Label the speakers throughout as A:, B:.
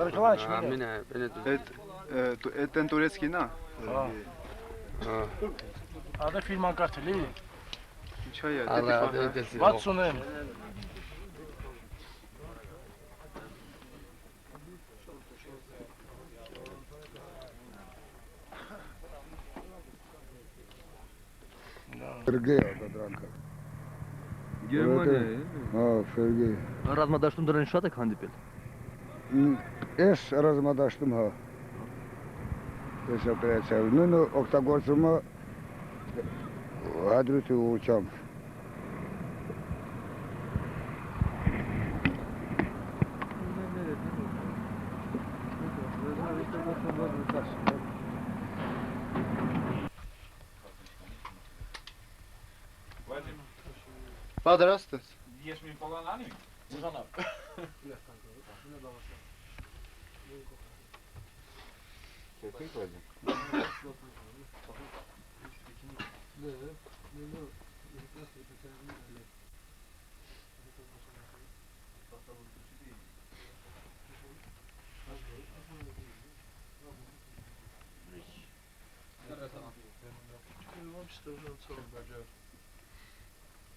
A: Торкалач,
B: Это турецкий, на?
A: А да фильм картели.
B: Чё я?
A: Ватсунем.
C: Сергей Дранка.
B: Германия.
C: Сергей.
D: Ռազմադաշտում դրան շատ եք հանդիպել։
C: Ես ռազմադաշտում հա։ Ես օպերացիա նույն օգտագործումը հադրութի ուղղությամբ։
B: Պատրաստ ես։
E: Ես մի փողան անի։ Ուզանա։
B: Քեքին կոյլի։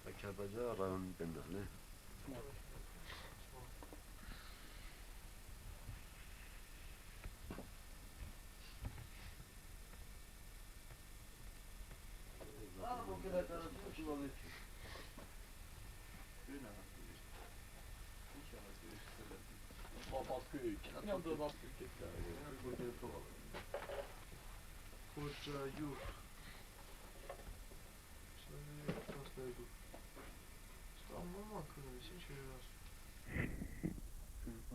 F: Ակյաբաջա ռայոնի պենդալ է։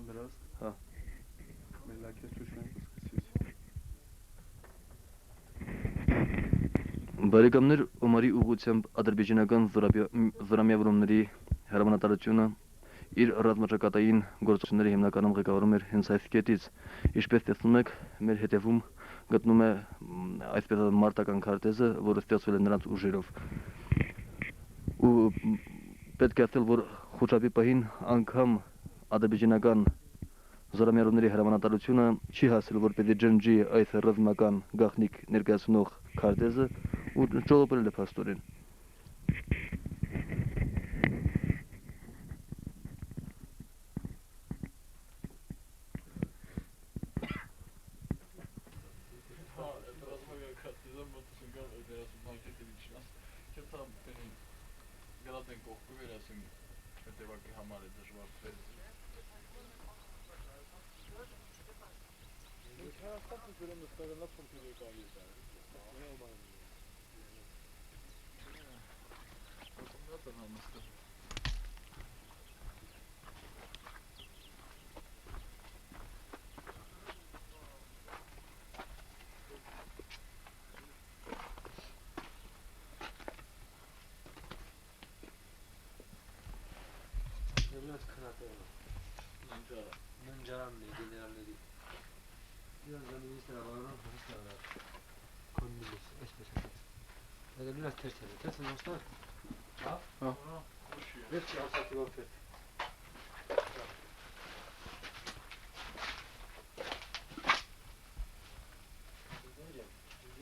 B: Պատրաստ։
D: Հա։
B: Մելակես ճուշենք
D: Բարեկամներ Օմարի ուղղությամբ ադրբեջանական զորամիավորումների հրամանատարությունը իր ռազմաճակատային գործողությունները հիմնականում ղեկավարում էր հենց այս կետից։ Ինչպես տեսնում եք, մեր հետևում գտնում է այսպես մարտական քարտեզը, որը ստեղծվել է նրանց ուժերով։ Ու պետք է ասել, որ խոչապի պահին անգամ ադրբեջանական զորամիավորումների հրամանատարությունը չի հասել, որպեսզի ջնջի այս ռազմական գաղտնիք ներկայացնող քարտեզը ու ճողոպել է փաստորեն։
E: Biraz ters. Ters nasıl? Ha? Ha. Ver ki alsatı var ters.